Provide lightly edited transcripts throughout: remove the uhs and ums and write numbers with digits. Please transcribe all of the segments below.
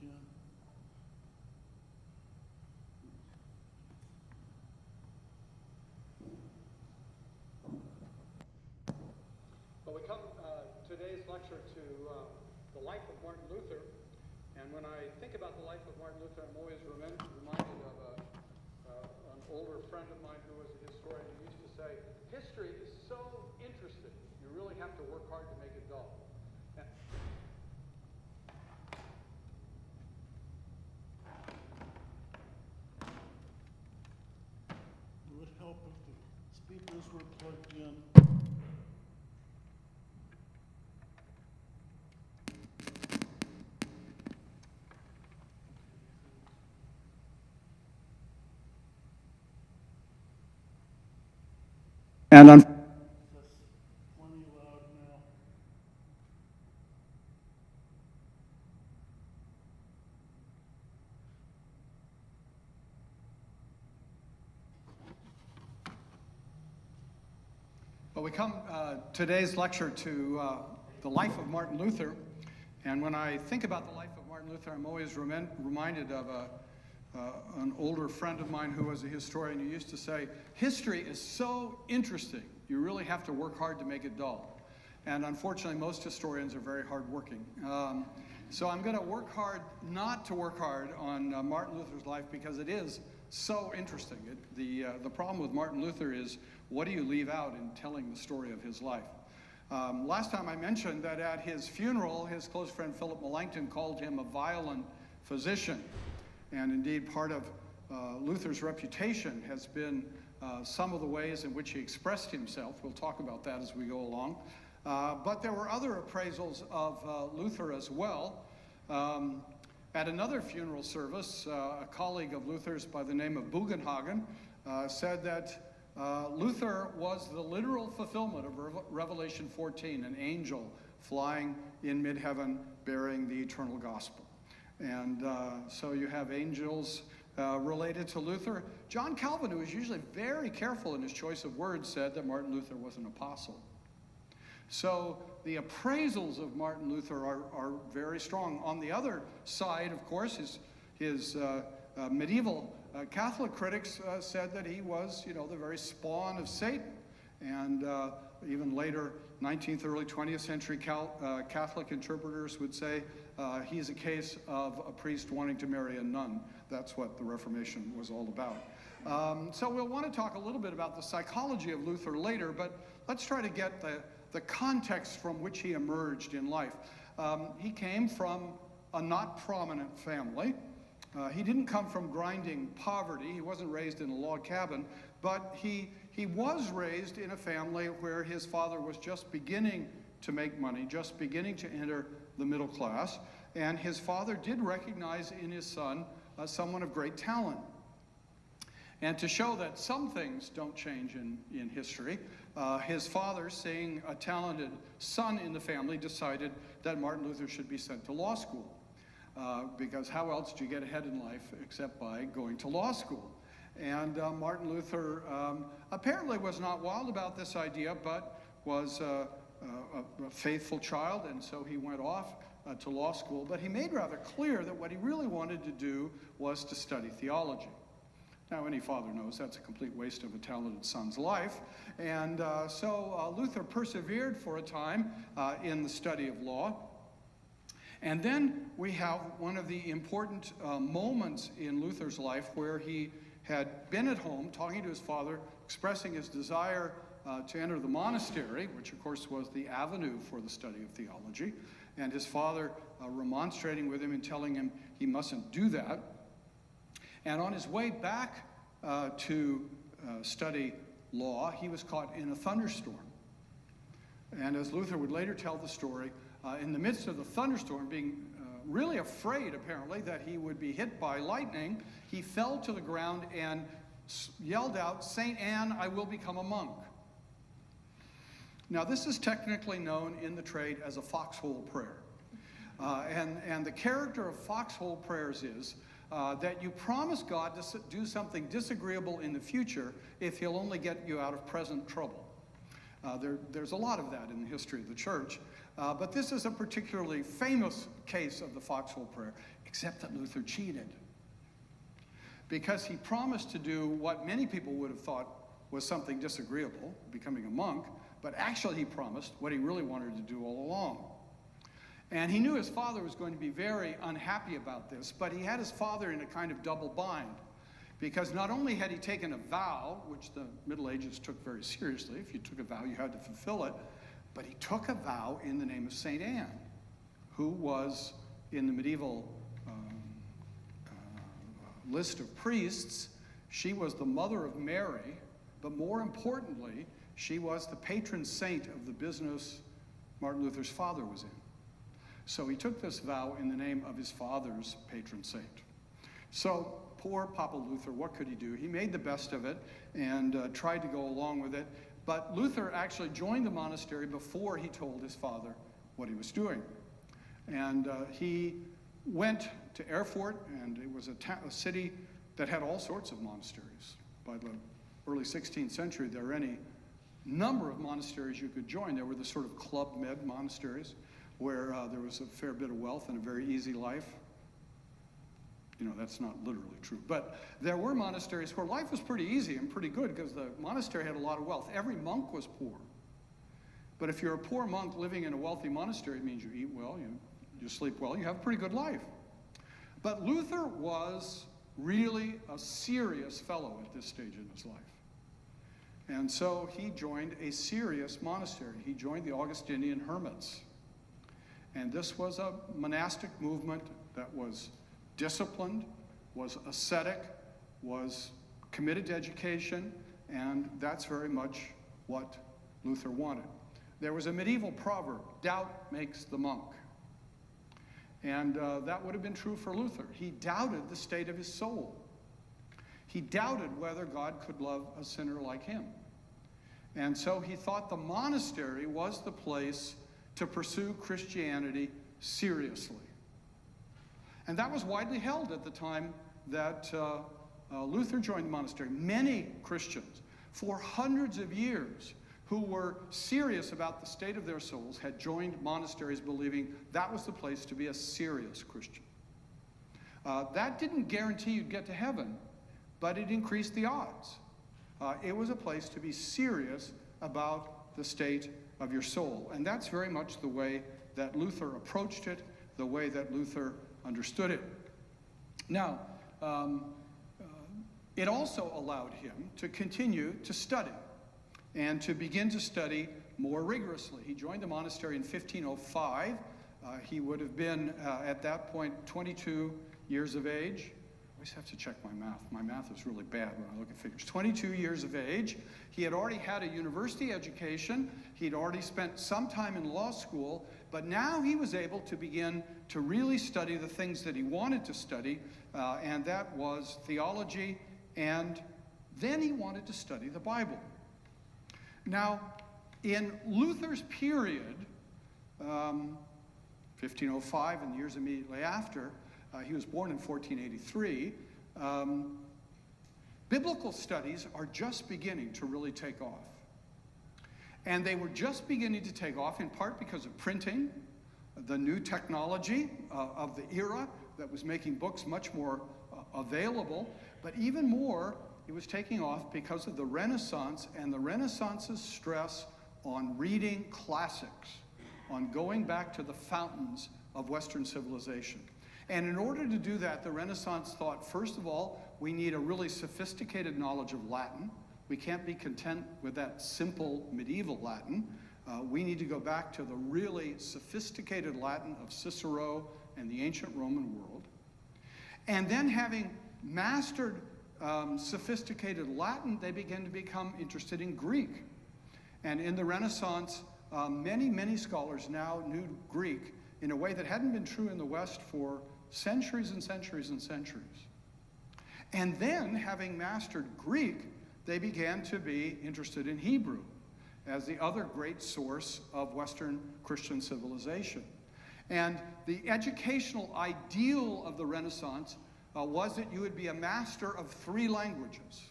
in. Well, we come today's lecture to the life of Martin Luther, and when I think about the life of Martin Luther, I'm always reminded of an older friend of mine who was a historian who used to say, history is so interesting, you really have to work hard to make it dull. It would help if the speakers were plugged in. And That's plenty loud now. Well, we come today's lecture to the life of Martin Luther, and when I think about the life of Martin Luther, I'm always reminded of an older friend of mine who was a historian who used to say, history is so interesting, you really have to work hard to make it dull. And unfortunately, most historians are very hardworking. So I'm going to work hard not to work hard on Martin Luther's life because it is so interesting. The problem with Martin Luther is, what do you leave out in telling the story of his life? Last time I mentioned that at his funeral, his close friend Philip Melanchthon called him a violent physician. And indeed, part of Luther's reputation has been some of the ways in which he expressed himself. We'll talk about that as we go along. But there were other appraisals of Luther as well. At another funeral service, a colleague of Luther's by the name of Bugenhagen said that Luther was the literal fulfillment of Revelation 14, an angel flying in mid-heaven bearing the eternal gospel. And so you have angels related to Luther. John Calvin, who is usually very careful in his choice of words, said that Martin Luther was an apostle. So the appraisals of Martin Luther are very strong. On the other side, of course, his medieval Catholic critics said that he was, the very spawn of Satan. And even later, 19th, early 20th century Catholic interpreters would say he's a case of a priest wanting to marry a nun. That's what the Reformation was all about. So we'll want to talk a little bit about the psychology of Luther later, but let's try to get the context from which he emerged in life. He came from a not prominent family. He didn't come from grinding poverty. He wasn't raised in a log cabin, but he was raised in a family where his father was just beginning to make money, just beginning to enter the middle class, and his father did recognize in his son someone of great talent. And to show that some things don't change in history, his father, seeing a talented son in the family, decided that Martin Luther should be sent to law school. Because how else do you get ahead in life except by going to law school? And Martin Luther apparently was not wild about this idea, but was a faithful child, and so he went off to law school. But he made rather clear that what he really wanted to do was to study theology. Now, any father knows that's a complete waste of a talented son's life. And so Luther persevered for a time in the study of law. And then we have one of the important moments in Luther's life where he had been at home talking to his father, expressing his desire to enter the monastery, which of course was the avenue for the study of theology, and his father remonstrating with him and telling him he mustn't do that. And on his way back to study law, he was caught in a thunderstorm. And as Luther would later tell the story, in the midst of the thunderstorm, being really afraid, apparently, that he would be hit by lightning, he fell to the ground and yelled out, "Saint Anne, I will become a monk." Now, this is technically known in the trade as a foxhole prayer. And the character of foxhole prayers is that you promise God to do something disagreeable in the future if he'll only get you out of present trouble. There's a lot of that in the history of the church. But this is a particularly famous case of the foxhole prayer, except that Luther cheated. Because he promised to do what many people would have thought was something disagreeable, becoming a monk, but actually he promised what he really wanted to do all along. And he knew his father was going to be very unhappy about this, but he had his father in a kind of double bind, because not only had he taken a vow, which the Middle Ages took very seriously, if you took a vow you had to fulfill it, but he took a vow in the name of St. Anne, who was in the medieval list of priests. She was the mother of Mary, but more importantly, she was the patron saint of the business Martin Luther's father was in. So he took this vow in the name of his father's patron saint. So poor Papa Luther, what could he do? He made the best of it and tried to go along with it. But Luther actually joined the monastery before he told his father what he was doing. And he went to Erfurt, and it was a city that had all sorts of monasteries. By the early 16th century, there were any number of monasteries you could join. There were the sort of Club Med monasteries, where there was a fair bit of wealth and a very easy life. You know, that's not literally true. But there were monasteries where life was pretty easy and pretty good because the monastery had a lot of wealth. Every monk was poor. But if you're a poor monk living in a wealthy monastery, it means you eat well, you sleep well, you have a pretty good life. But Luther was really a serious fellow at this stage in his life. And so he joined a serious monastery. He joined the Augustinian Hermits. And this was a monastic movement that was disciplined, was ascetic, was committed to education, and that's very much what Luther wanted. There was a medieval proverb, doubt makes the monk. And that would have been true for Luther. He doubted the state of his soul. He doubted whether God could love a sinner like him. And so he thought the monastery was the place to pursue Christianity seriously. And that was widely held at the time that Luther joined the monastery. Many Christians, for hundreds of years, who were serious about the state of their souls, had joined monasteries believing that was the place to be a serious Christian. That didn't guarantee you'd get to heaven, but it increased the odds. It was a place to be serious about the state of your soul. And that's very much the way that Luther approached it, the way that Luther understood it. Now, it also allowed him to continue to study and to begin to study more rigorously. He joined the monastery in 1505. He would have been, at that point, 22 years of age. I always have to check my math. My math is really bad when I look at figures. 22 years of age. He had already had a university education. He'd already spent some time in law school, but now he was able to begin to really study the things that he wanted to study, and that was theology, and then he wanted to study the Bible. Now, in Luther's period, 1505 and the years immediately after, he was born in 1483, biblical studies are just beginning to really take off. And they were just beginning to take off in part because of printing, the new technology of the era that was making books much more available, but even more, it was taking off because of the Renaissance and the Renaissance's stress on reading classics, on going back to the fountains of Western civilization. And in order to do that, the Renaissance thought, first of all, we need a really sophisticated knowledge of Latin. We can't be content with that simple medieval Latin. We need to go back to the really sophisticated Latin of Cicero and the ancient Roman world. And then having mastered sophisticated Latin, they began to become interested in Greek. And in the Renaissance, many scholars now knew Greek in a way that hadn't been true in the West for centuries and centuries and centuries. And then, having mastered Greek, they began to be interested in Hebrew as the other great source of Western Christian civilization. And the educational ideal of the Renaissance was that you would be a master of 3 languages.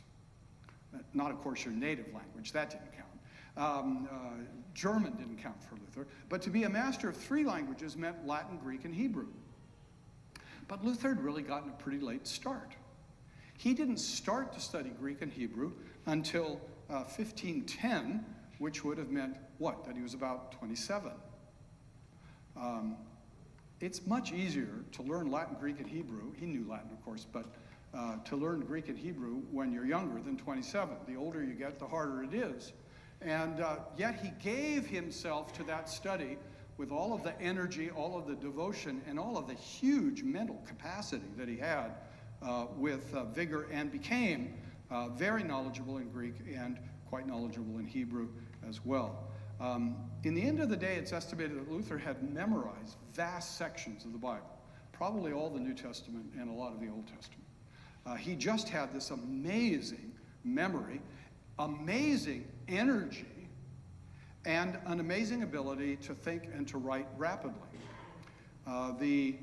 Not, of course, your native language, that didn't count. German didn't count for Luther, but to be a master of 3 languages meant Latin, Greek, and Hebrew. But Luther had really gotten a pretty late start. He didn't start to study Greek and Hebrew until 1510, which would have meant what? That he was about 27. It's much easier to learn Latin, Greek, and Hebrew. He knew Latin, of course, but to learn Greek and Hebrew when you're younger than 27. The older you get, the harder it is. And yet he gave himself to that study with all of the energy, all of the devotion, and all of the huge mental capacity that he had with vigor, and became very knowledgeable in Greek and quite knowledgeable in Hebrew as well. In the end of the day, it's estimated that Luther had memorized vast sections of the Bible, probably all the New Testament and a lot of the Old Testament. He just had this amazing memory, amazing energy, and an amazing ability to think and to write rapidly. The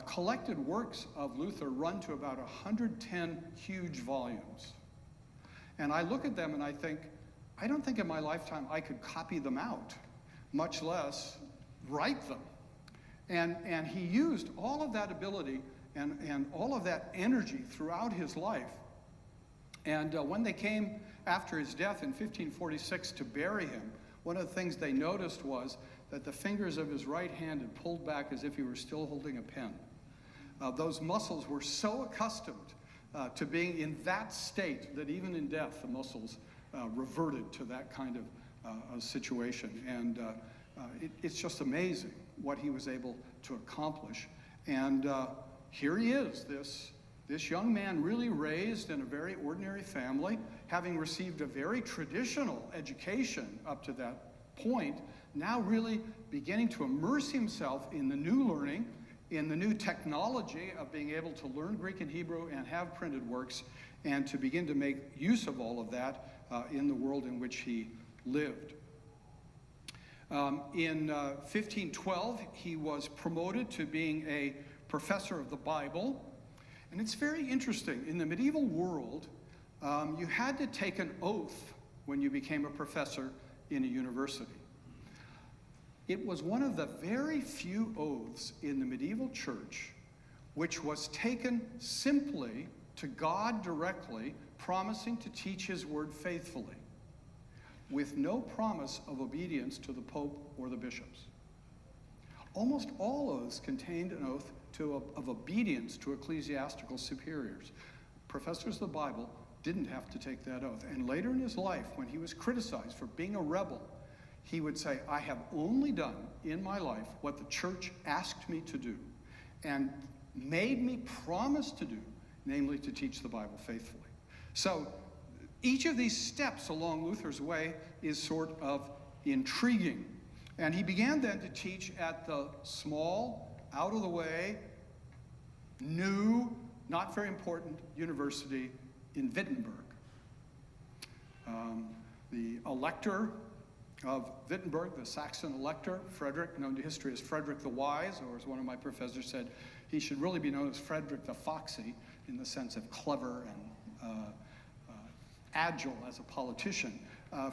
collected works of Luther run to about 110 huge volumes. And I look at them and I think, I don't think in my lifetime I could copy them out, much less write them. And he used all of that ability and all of that energy throughout his life. And when they came after his death in 1546 to bury him, one of the things they noticed was that the fingers of his right hand had pulled back as if he were still holding a pen. Those muscles were so accustomed to being in that state that even in death, the muscles reverted to that kind of situation. And it's just amazing what he was able to accomplish. And here he is, this young man really raised in a very ordinary family, having received a very traditional education up to that point, now really beginning to immerse himself in the new learning, in the new technology of being able to learn Greek and Hebrew and have printed works, and to begin to make use of all of that in the world in which he lived. In 1512, he was promoted to being a professor of the Bible. And it's very interesting. In the medieval world, you had to take an oath when you became a professor in a university. It was one of the very few oaths in the medieval church which was taken simply to God directly, promising to teach his word faithfully, with no promise of obedience to the Pope or the bishops. Almost all oaths contained an oath of obedience to ecclesiastical superiors. Professors of the Bible didn't have to take that oath. And later in his life, when he was criticized for being a rebel, he would say, I have only done in my life what the church asked me to do and made me promise to do, namely to teach the Bible faithfully. So each of these steps along Luther's way is sort of intriguing. And he began then to teach at the small, out of the way, new, not very important university in Wittenberg. The elector of Wittenberg, the Saxon elector, Frederick, known to history as Frederick the Wise, or as one of my professors said, he should really be known as Frederick the Foxy, in the sense of clever and agile as a politician.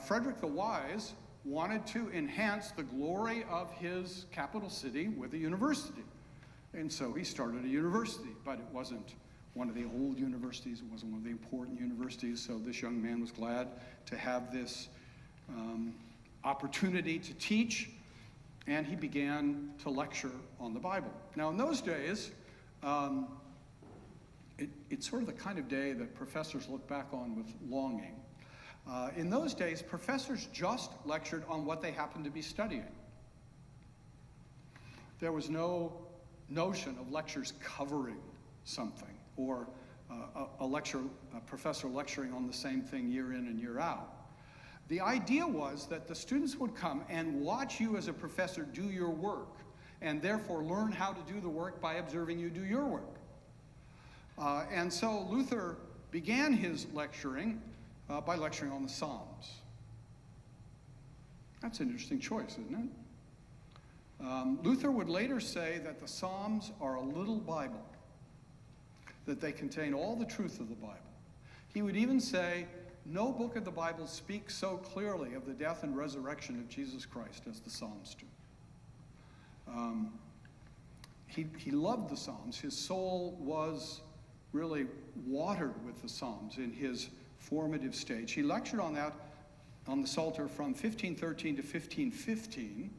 Frederick the Wise wanted to enhance the glory of his capital city with a university. And so he started a university, but it wasn't one of the old universities, it wasn't one of the important universities, so this young man was glad to have this opportunity to teach, and he began to lecture on the Bible. Now in those days, it's sort of the kind of day that professors look back on with longing. In those days, professors just lectured on what they happened to be studying. There was no notion of lectures covering something, or a professor lecturing on the same thing year in and year out. The idea was that the students would come and watch you as a professor do your work, and therefore learn how to do the work by observing you do your work. And so Luther began his lecturing by lecturing on the Psalms. That's an interesting choice, isn't it? Luther would later say that the Psalms are a little Bible, that they contain all the truth of the Bible. He would even say, no book of the Bible speaks so clearly of the death and resurrection of Jesus Christ as the Psalms do. He loved the Psalms. His soul was really watered with the Psalms in his formative stage. He lectured on that, on the Psalter, from 1513 to 1515.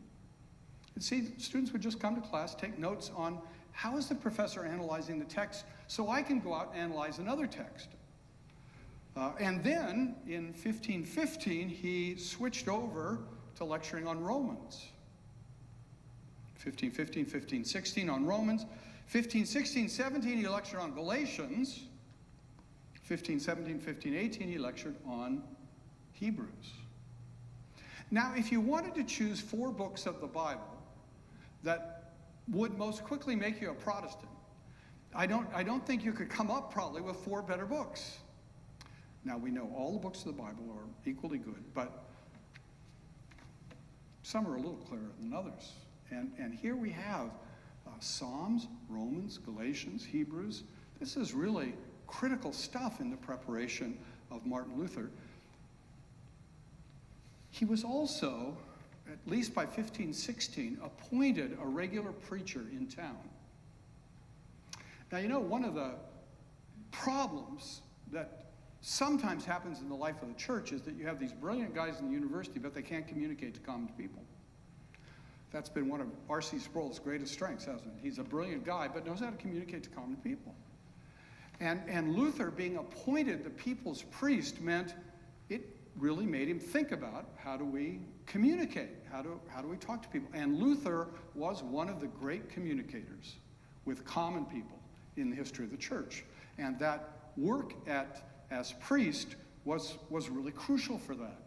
And see, students would just come to class, take notes on how is the professor analyzing the text, so I can go out and analyze another text. And then, in 1515, he switched over to lecturing on Romans. 1515, 1516 on Romans. 1516, 17, he lectured on Galatians. 1517, 1518, he lectured on Hebrews. Now, if you wanted to choose 4 books of the Bible that would most quickly make you a Protestant, I don't think you could come up probably with 4 better books. Now, we know all the books of the Bible are equally good, but some are a little clearer than others. And here we have Psalms, Romans, Galatians, Hebrews. This is really critical stuff in the preparation of Martin Luther. He was also, at least by 1516, appointed a regular preacher in town. Now, you know, one of the problems that sometimes happens in the life of the church is that you have these brilliant guys in the university, but they can't communicate to common people. That's been one of R.C. Sproul's greatest strengths, hasn't it? He's a brilliant guy, but knows how to communicate to common people. And Luther, being appointed the people's priest, meant it really made him think about, how do we communicate? How do we talk to people? And Luther was one of the great communicators with common people in the history of the church. And that work as priest was really crucial for that.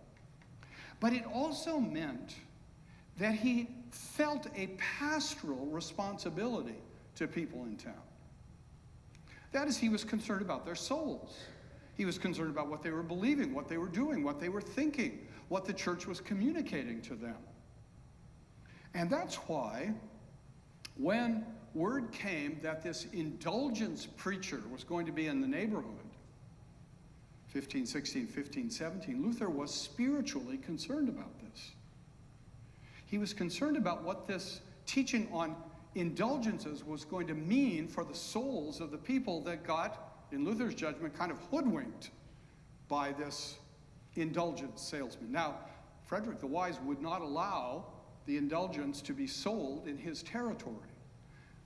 But it also meant that he felt a pastoral responsibility to people in town. That is, he was concerned about their souls. He was concerned about what they were believing, what they were doing, what they were thinking, what the church was communicating to them. And that's why, when word came that this indulgence preacher was going to be in the neighborhood, 1516, 1517, Luther was spiritually concerned about this. He was concerned about what this teaching on indulgences was going to mean for the souls of the people that got, in Luther's judgment, kind of hoodwinked by this indulgence salesman. Now, Frederick the Wise would not allow the indulgence to be sold in his territory.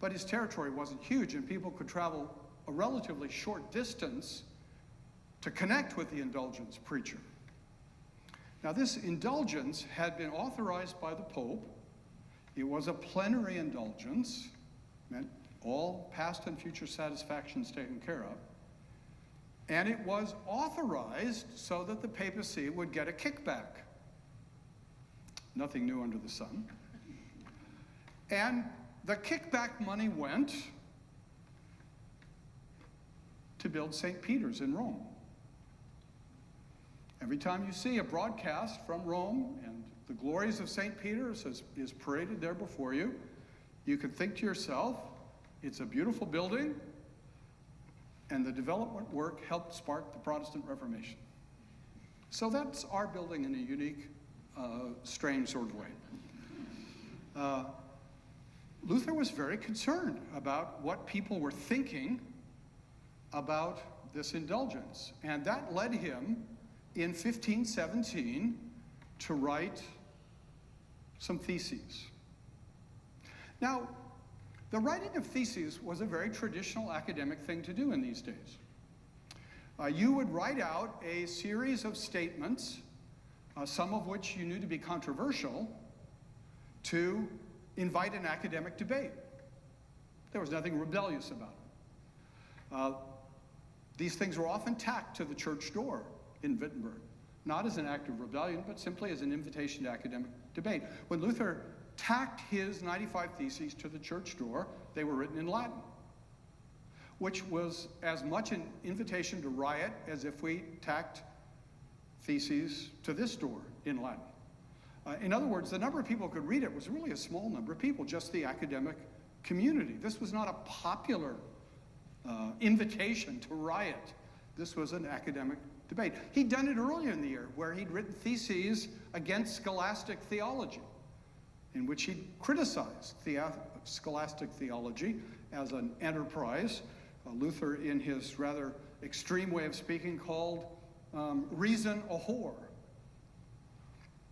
But his territory wasn't huge, and people could travel a relatively short distance to connect with the indulgence preacher. Now, this indulgence had been authorized by the Pope. It was a plenary indulgence, meant all past and future satisfactions taken care of. And it was authorized so that the papacy would get a kickback. Nothing new under the sun. And the kickback money went to build St. Peter's in Rome. Every time you see a broadcast from Rome and the glories of St. Peter's is paraded there before you, you can think to yourself, it's a beautiful building, and the development work helped spark the Protestant Reformation. So that's our building in a unique, strange sort of way. Luther was very concerned about what people were thinking about this indulgence, and that led him in 1517 to write some theses. Now, the writing of theses was a very traditional academic thing to do in these days. You would write out a series of statements, some of which you knew to be controversial, to invite an academic debate. There was nothing rebellious about it. These things were often tacked to the church door in Wittenberg, not as an act of rebellion, but simply as an invitation to academic debate. When Luther tacked his 95 Theses to the church door, they were written in Latin, which was as much an invitation to riot as if we tacked theses to this door in Latin. In other words, the number of people who could read it was really a small number of people, just the academic community. This was not a popular invitation to riot. This was an academic debate. He'd done it earlier in the year, where he'd written theses against scholastic theology, in which he criticized scholastic theology as an enterprise. Luther, in his rather extreme way of speaking, called reason a whore.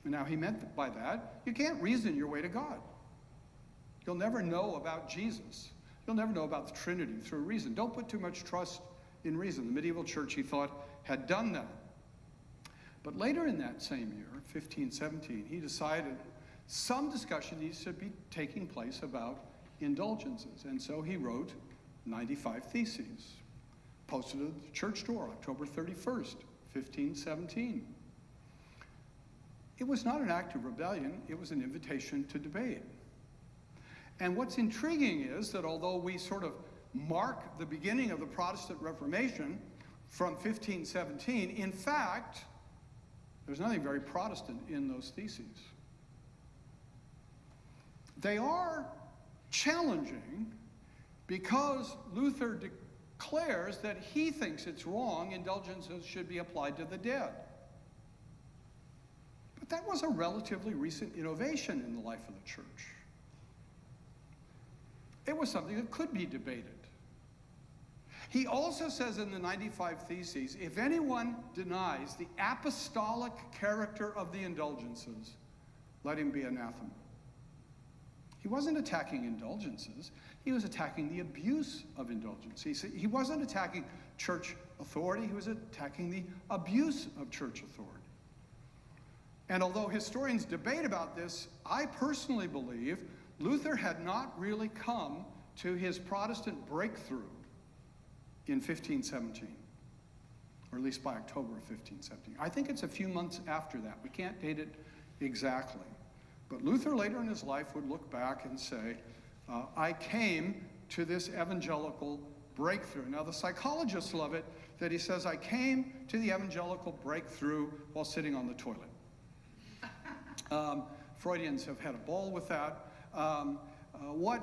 And now he meant by that, you can't reason your way to God. You'll never know about Jesus. You'll never know about the Trinity through reason. Don't put too much trust in reason. The medieval church, he thought, had done that. But later in that same year, 1517, he decided some discussion needs to be taking place about indulgences. And so he wrote 95 Theses, posted at the church door, October 31st, 1517. It was not an act of rebellion, it was an invitation to debate. And what's intriguing is that although we sort of mark the beginning of the Protestant Reformation from 1517, in fact, there's nothing very Protestant in those theses. They are challenging because Luther declares that he thinks it's wrong indulgences should be applied to the dead. But that was a relatively recent innovation in the life of the church. It was something that could be debated. He also says in the 95 Theses, if anyone denies the apostolic character of the indulgences, let him be anathema. He wasn't attacking indulgences. He was attacking the abuse of indulgences. He wasn't attacking church authority. He was attacking the abuse of church authority. And although historians debate about this, I personally believe Luther had not really come to his Protestant breakthrough in 1517, or at least by October of 1517. I think it's a few months after that. We can't date it exactly. But Luther later in his life would look back and say, I came to this evangelical breakthrough. Now the psychologists love it that he says, I came to the evangelical breakthrough while sitting on the toilet. Freudians have had a ball with that. What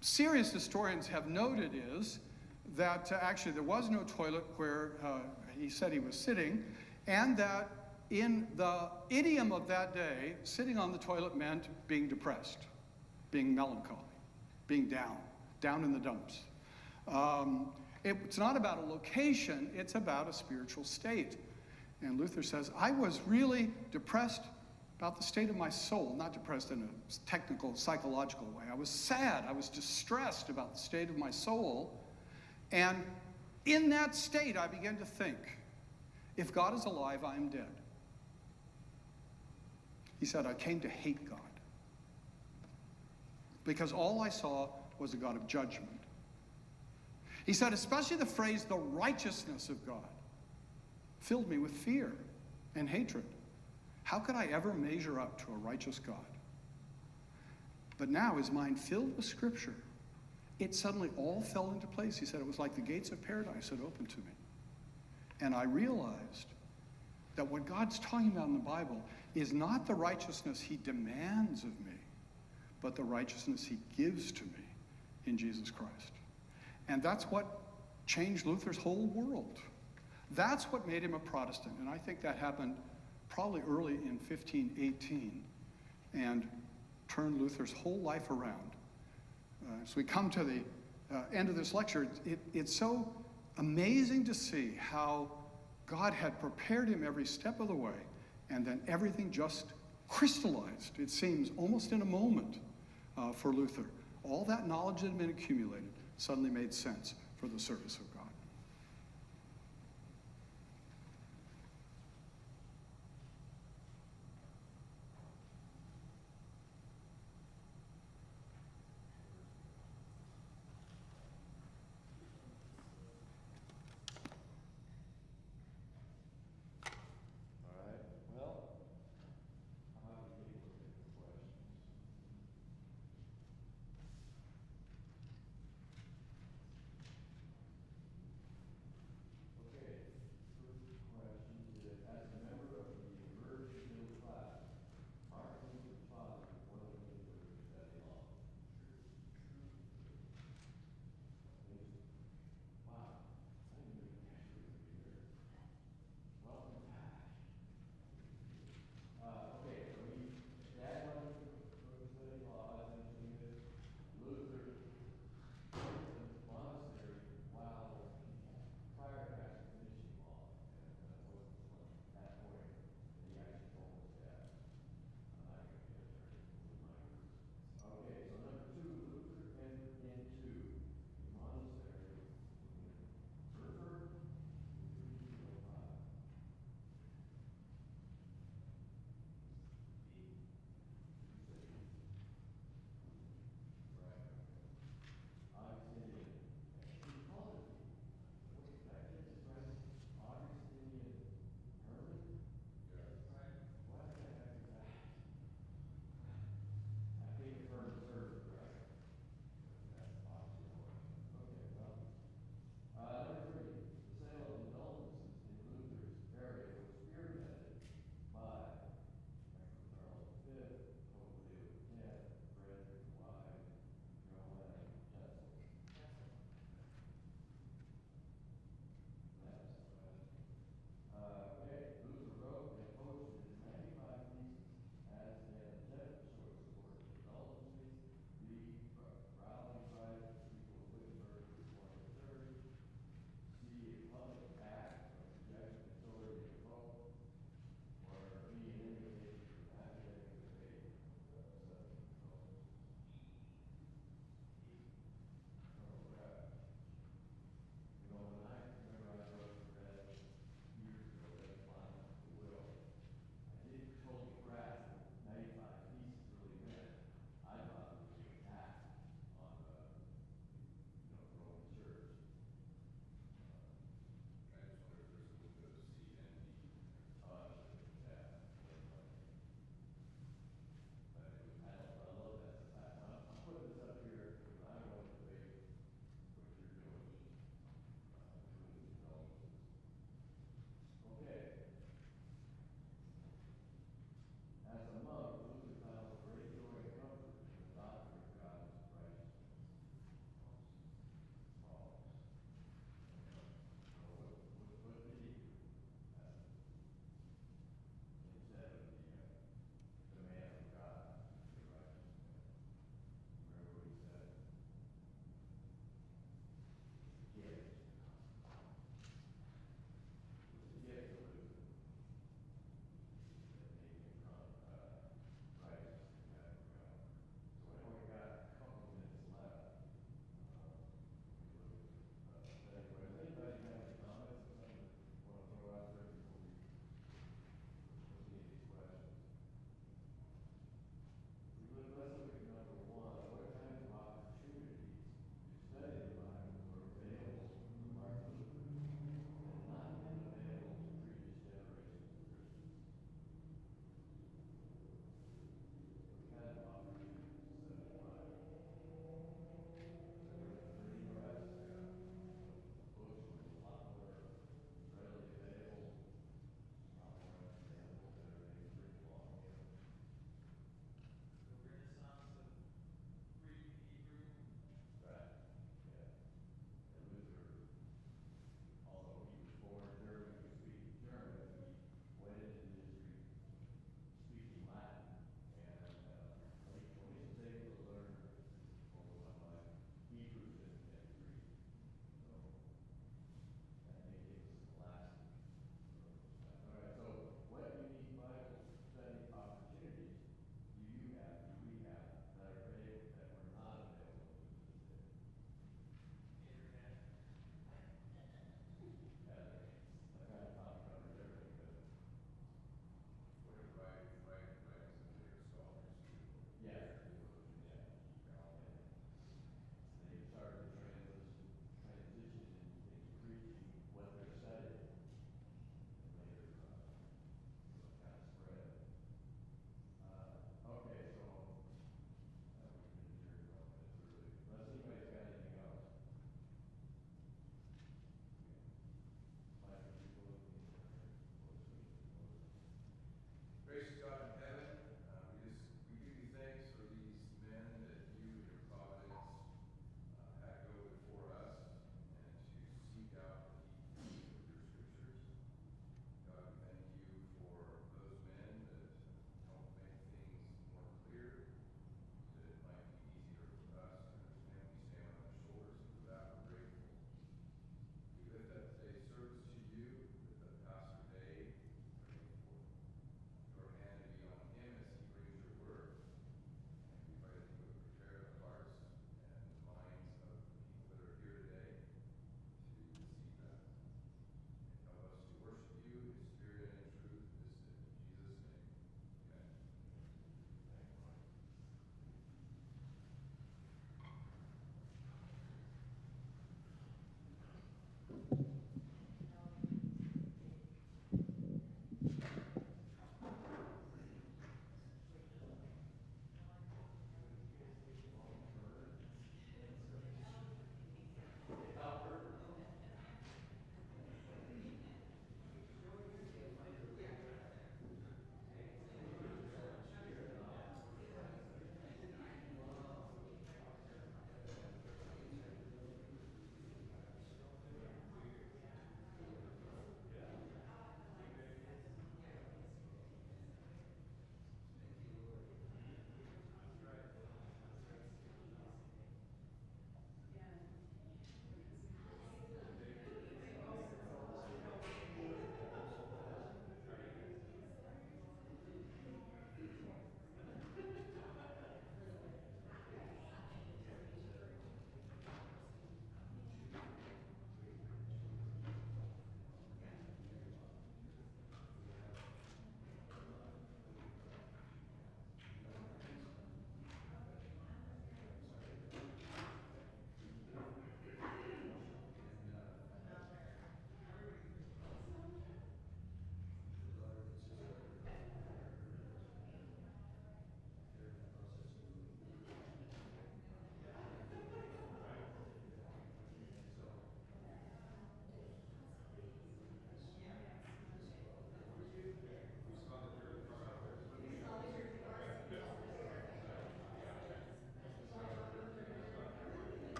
serious historians have noted is that actually there was no toilet where he said he was sitting, and that in the idiom of that day, sitting on the toilet meant being depressed, being melancholy, being down in the dumps. It's not about a location, it's about a spiritual state. And Luther says, I was really depressed about the state of my soul, not depressed in a technical, psychological way. I was sad, I was distressed about the state of my soul. And in that state, I began to think, if God is alive, I am dead. He said, I came to hate God because all I saw was a God of judgment. He said, especially the phrase, the righteousness of God, filled me with fear and hatred. How could I ever measure up to a righteous God? But now, his mind filled with Scripture, it suddenly all fell into place. He said it was like the gates of paradise had opened to me. And I realized that what God's talking about in the Bible is not the righteousness he demands of me, but the righteousness he gives to me in Jesus Christ. And that's what changed Luther's whole world. That's what made him a Protestant. And I think that happened probably early in 1518 and turned Luther's whole life around. As we come to the end of this lecture, it's so amazing to see how God had prepared him every step of the way, and then everything just crystallized, it seems, almost in a moment for Luther. All that knowledge that had been accumulated suddenly made sense for the service of God.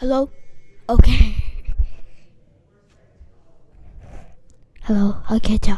Hello? Okay. Hello, okay, ciao.